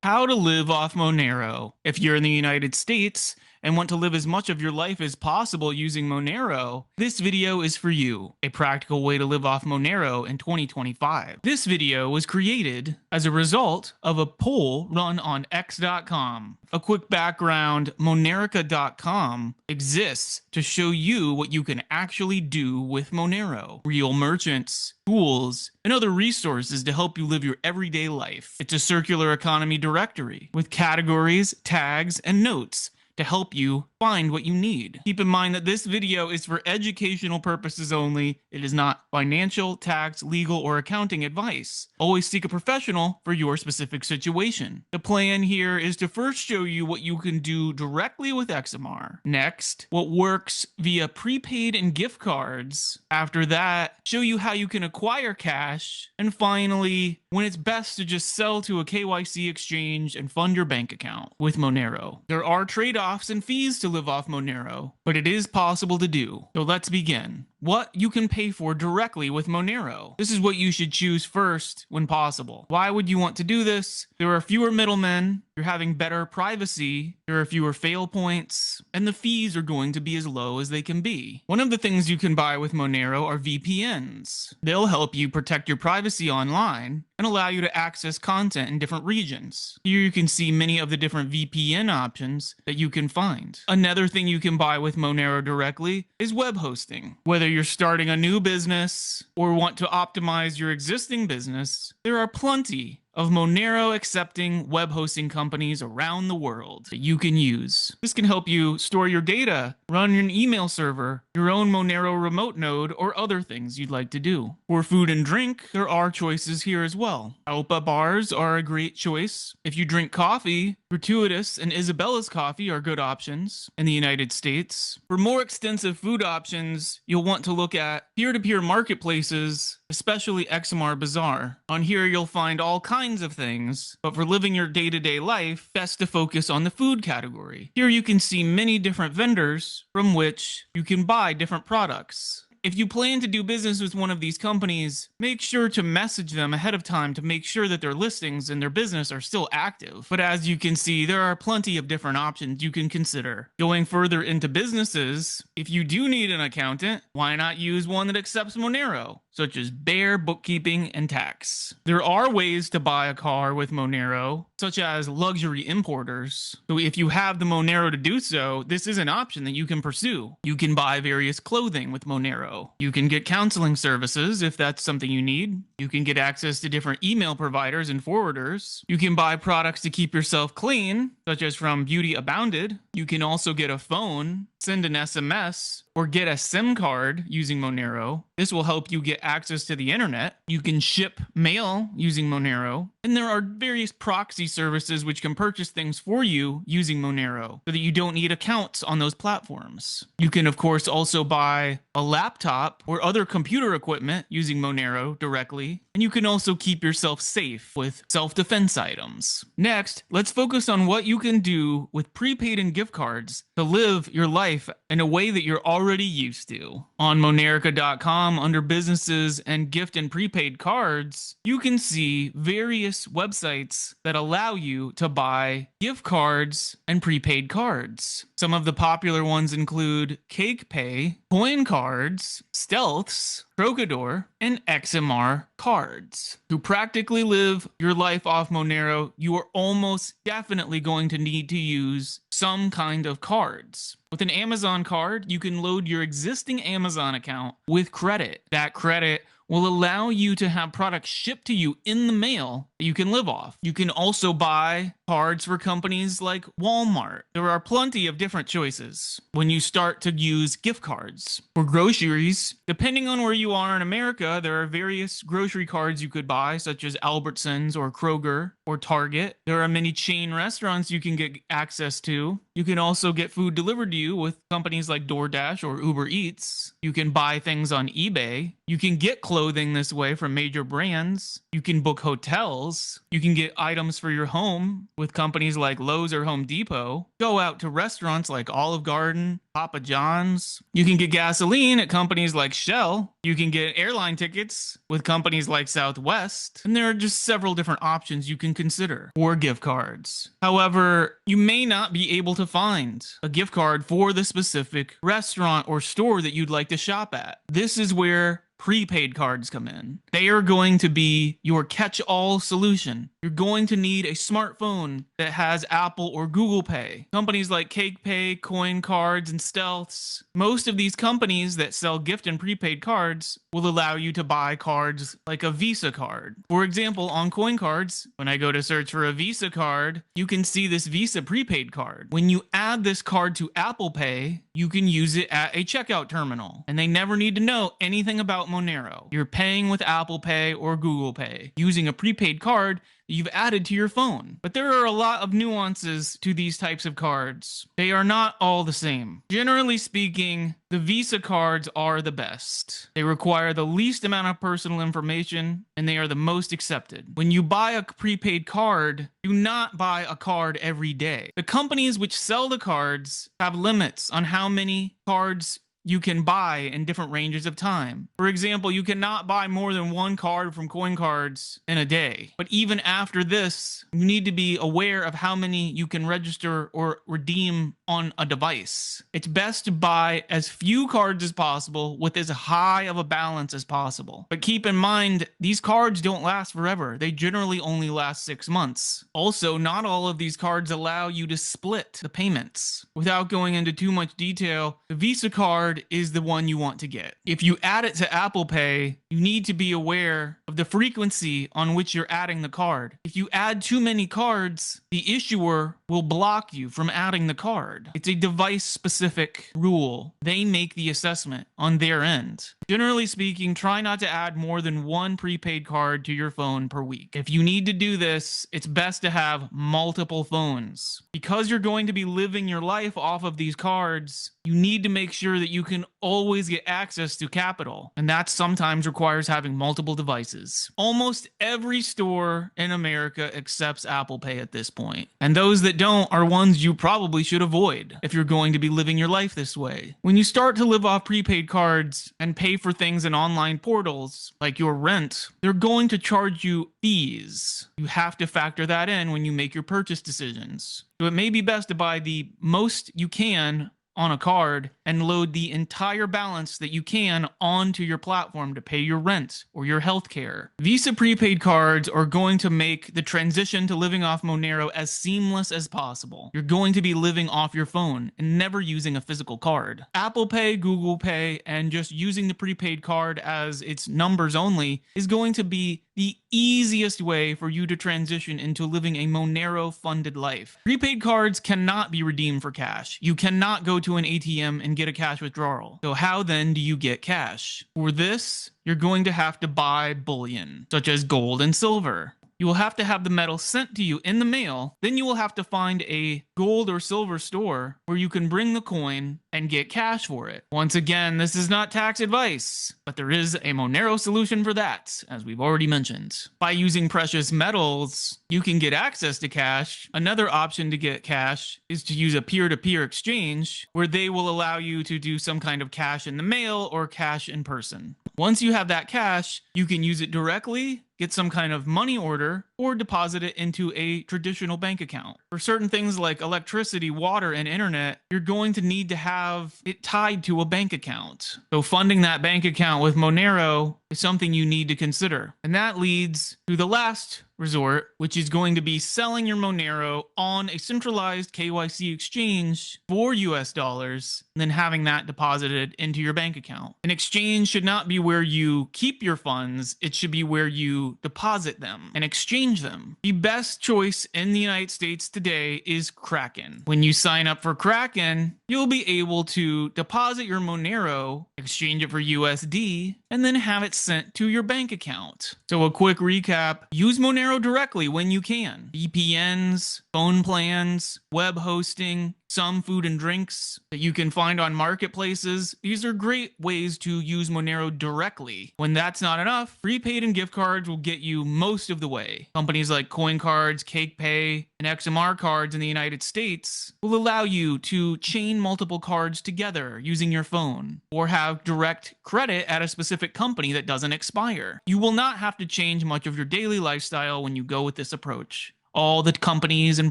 How to live off Monero. If you're in the United States and want to live as much of your life as possible using Monero, this video is for you. A practical way to live off Monero in 2025. This video was created as a result of a poll run on x.com. A quick background, Monerica.com exists to show you what you can actually do with Monero. Real merchants, tools, and other resources to help you live your everyday life. It's a circular economy directory with categories, tags, and notes to help you find what you need. Keep in mind that this video is for educational purposes only. It is not financial, tax, legal, or accounting advice. Always seek a professional for your specific situation. The plan here is to first show you what you can do directly with XMR. Next, what works via prepaid and gift cards. After that, show you how you can acquire cash. And finally, when it's best to just sell to a KYC exchange and fund your bank account with Monero. There are trade-offs and fees to live off Monero, but it is possible to do. So let's begin. What you can pay for directly with Monero. This is what you should choose first when possible. Why would you want to do this? There are fewer middlemen, you're having better privacy, there are fewer fail points, and the fees are going to be as low as they can be. One of the things you can buy with Monero are VPNs. They'll help you protect your privacy online and allow you to access content in different regions. Here you can see many of the different VPN options that you can find. Another thing you can buy with Monero directly is web hosting. Whether you're starting a new business or want to optimize your existing business, there are plenty of Monero accepting web hosting companies around the world that you can use. This can help you store your data, run an email server, your own Monero remote node, or other things you'd like to do. For food and drink, there are choices here as well. Alpa bars are a great choice. If you drink coffee, Gratuitous and Isabella's Coffee are good options in the United States. For more extensive food options, you'll want to look at peer-to-peer marketplaces, especially XMR Bazaar. On here, you'll find all kinds of things, but for living your day-to-day life, best to focus on the food category. Here you can see many different vendors from which you can buy different products. If you plan to do business with one of these companies, make sure to message them ahead of time to make sure that their listings and their business are still active. But as you can see, there are plenty of different options you can consider. Going further into businesses, if you do need an accountant, why not use one that accepts Monero, such as Bear Bookkeeping and Tax. There are ways to buy a car with Monero, such as luxury importers. So if you have the Monero to do so, this is an option that you can pursue. You can buy various clothing with Monero. You can get counseling services if that's something you need. You can get access to different email providers and forwarders. You can buy products to keep yourself clean, such as from Beauty Abounded. You can also get a phone, send an SMS, or get a SIM card using Monero. This will help you get access to the internet. You can ship mail using Monero. And there are various proxy services which can purchase things for you using Monero so that you don't need accounts on those platforms. You can, of course, also buy a laptop or other computer equipment using Monero directly. And you can also keep yourself safe with self-defense items. Next, let's focus on what you can do with prepaid and gift cards to live your life in a way that you're already used to. On Monerica.com, under businesses and gift and prepaid cards, you can see various websites that allow you to buy gift cards and prepaid cards. Some of the popular ones include CakePay, Coin Cards, Stealths, Trocador, and XMR cards. To practically live your life off Monero, you are almost definitely going to need to use some kind of cards. With an Amazon card, you can load your existing Amazon account with credit. That credit will allow you to have products shipped to you in the mail that you can live off. You can also buy cards for companies like Walmart. There are plenty of different choices when you start to use gift cards. For groceries, depending on where you are in America, there are various grocery cards you could buy, such as Albertsons or Kroger or Target. There are many chain restaurants you can get access to. You can also get food delivered to you with companies like DoorDash or Uber Eats. You can buy things on eBay. You can get clothing this way from major brands. You can book hotels. You can get items for your home with companies like Lowe's or Home Depot. Go out to restaurants like Olive Garden Papa John's. You can get gasoline at companies like Shell. You can get airline tickets with companies like Southwest. And there are just several different options you can consider for gift cards. However, you may not be able to find a gift card for the specific restaurant or store that you'd like to shop at. This is where prepaid cards come in. They are going to be your catch-all solution. You're going to need a smartphone that has Apple or Google Pay. Companies like CakePay, Coin Cards, and Stealths. Most of these companies that sell gift and prepaid cards will allow you to buy cards like a Visa card. For example, on Coin Cards, when I go to search for a Visa card, you can see this Visa prepaid card. When you add this card to Apple Pay, you can use it at a checkout terminal, and they never need to know anything about Monero. You're paying with Apple Pay or Google Pay using a prepaid card that you've added to your phone. But there are a lot of nuances to these types of cards. They are not all the same. Generally speaking, the Visa cards are the best. They require the least amount of personal information, and they are the most accepted. When you buy a prepaid card, do not buy a card every day. The companies which sell the cards have limits on how many cards you can buy in different ranges of time. For example, you cannot buy more than one card from Coin Cards in a day. But even after this, you need to be aware of how many you can register or redeem on a device. It's best to buy as few cards as possible with as high of a balance as possible. But keep in mind, these cards don't last forever. They generally only last 6 months. Also, not all of these cards allow you to split the payments. Without going into too much detail, the Visa card is the one you want to get. If you add it to Apple Pay, you need to be aware of the frequency on which you're adding the card. If you add too many cards, the issuer will block you from adding the card. It's a device-specific rule. They make the assessment on their end. Generally speaking, try not to add more than one prepaid card to your phone per week. If you need to do this, it's best to have multiple phones. Because you're going to be living your life off of these cards, you need to make sure that you can always get access to capital, and that sometimes requires having multiple devices. Almost every store in America accepts Apple Pay at this point, and those that don't are ones you probably should avoid if you're going to be living your life this way. When you start to live off prepaid cards and pay for things in online portals, like your rent, they're going to charge you fees. You have to factor that in when you make your purchase decisions. So it may be best to buy the most you can on a card and load the entire balance that you can onto your platform to pay your rent or your healthcare. Visa prepaid cards are going to make the transition to living off Monero as seamless as possible. You're going to be living off your phone and never using a physical card. Apple Pay, Google Pay, and just using the prepaid card as its numbers only is going to be the easiest way for you to transition into living a Monero-funded life. Prepaid cards cannot be redeemed for cash. You cannot go to an ATM and get a cash withdrawal. So how then do you get cash? For this, you're going to have to buy bullion, such as gold and silver. You will have to have the metal sent to you in the mail. Then you will have to find a gold or silver store where you can bring the coin and get cash for it. Once again, this is not tax advice, but there is a Monero solution for that, as we've already mentioned. By using precious metals, you can get access to cash. Another option to get cash is to use a peer-to-peer exchange, where they will allow you to do some kind of cash in the mail or cash in person. Once you have that cash, you can use it directly, get some kind of money order, or deposit it into a traditional bank account. For certain things like electricity, water, and internet, you're going to need to have it tied to a bank account. So funding that bank account with Monero is something you need to consider. And that leads to the last resort, which is going to be selling your Monero on a centralized KYC exchange for US dollars, and then having that deposited into your bank account. An exchange should not be where you keep your funds, it should be where you deposit them and exchange them. The best choice in the United States today is Kraken. When you sign up for Kraken, you'll be able to deposit your Monero, exchange it for USD, and then have it sent to your bank account. So a quick recap, use Monero directly when you can. VPNs, phone plans, web hosting, some food and drinks that you can find on marketplaces. These are great ways to use Monero directly. When that's not enough, prepaid and gift cards will get you most of the way. Companies like Coin Cards, CakePay, and XMR cards in the United States will allow you to chain multiple cards together using your phone, or have direct credit at a specific company that doesn't expire. You will not have to change much of your daily lifestyle when you go with this approach. All the companies and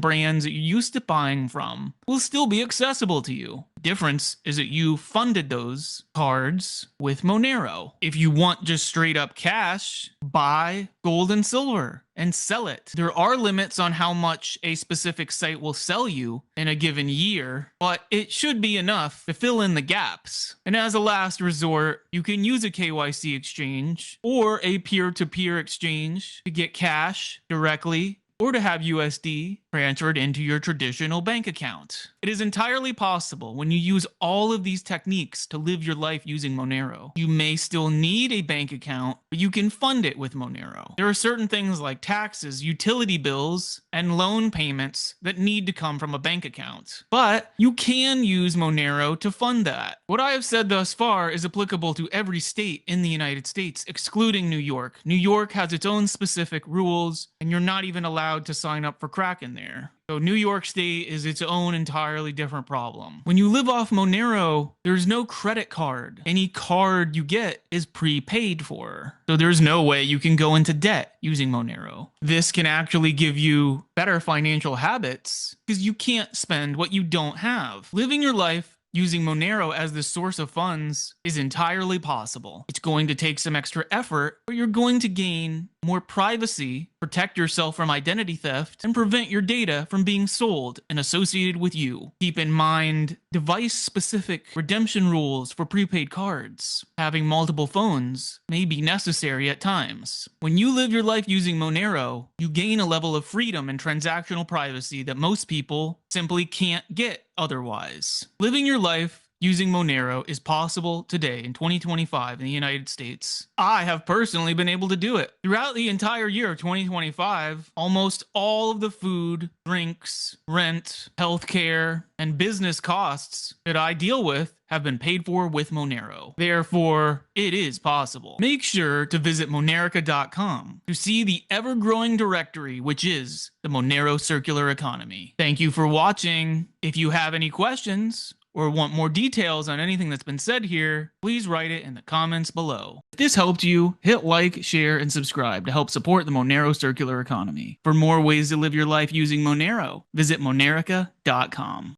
brands that you're used to buying from will still be accessible to you. The difference is that you funded those cards with Monero. If you want just straight up cash, buy gold and silver and sell it. There are limits on how much a specific site will sell you in a given year, but it should be enough to fill in the gaps. And as a last resort, you can use a KYC exchange or a peer-to-peer exchange to get cash directly, or to have USD transferred into your traditional bank account. It is entirely possible when you use all of these techniques to live your life using Monero. You may still need a bank account, but you can fund it with Monero. There are certain things like taxes, utility bills, and loan payments that need to come from a bank account. But you can use Monero to fund that. What I have said thus far is applicable to every state in the United States, excluding New York. New York has its own specific rules, and you're not even allowed to sign up for Kraken there. So New York State is its own entirely different problem. When you live off Monero, there's no credit card. Any card you get is prepaid for. So there's no way you can go into debt using Monero. This can actually give you better financial habits because you can't spend what you don't have. Living your life using Monero as the source of funds is entirely possible. It's going to take some extra effort, but you're going to gain more privacy, protect yourself from identity theft, and prevent your data from being sold and associated with you. Keep in mind device-specific redemption rules for prepaid cards. Having multiple phones may be necessary at times. When you live your life using Monero, you gain a level of freedom and transactional privacy that most people simply can't get otherwise. Living your life using Monero is possible today in 2025 in the United States. I have personally been able to do it. Throughout the entire year of 2025, almost all of the food, drinks, rent, healthcare, and business costs that I deal with have been paid for with Monero. Therefore, it is possible. Make sure to visit Monerica.com to see the ever-growing directory, which is the Monero circular economy. Thank you for watching. If you have any questions or want more details on anything that's been said here, please write it in the comments below. If this helped you, hit like, share, and subscribe to help support the Monero circular economy. For more ways to live your life using Monero, visit Monerica.com.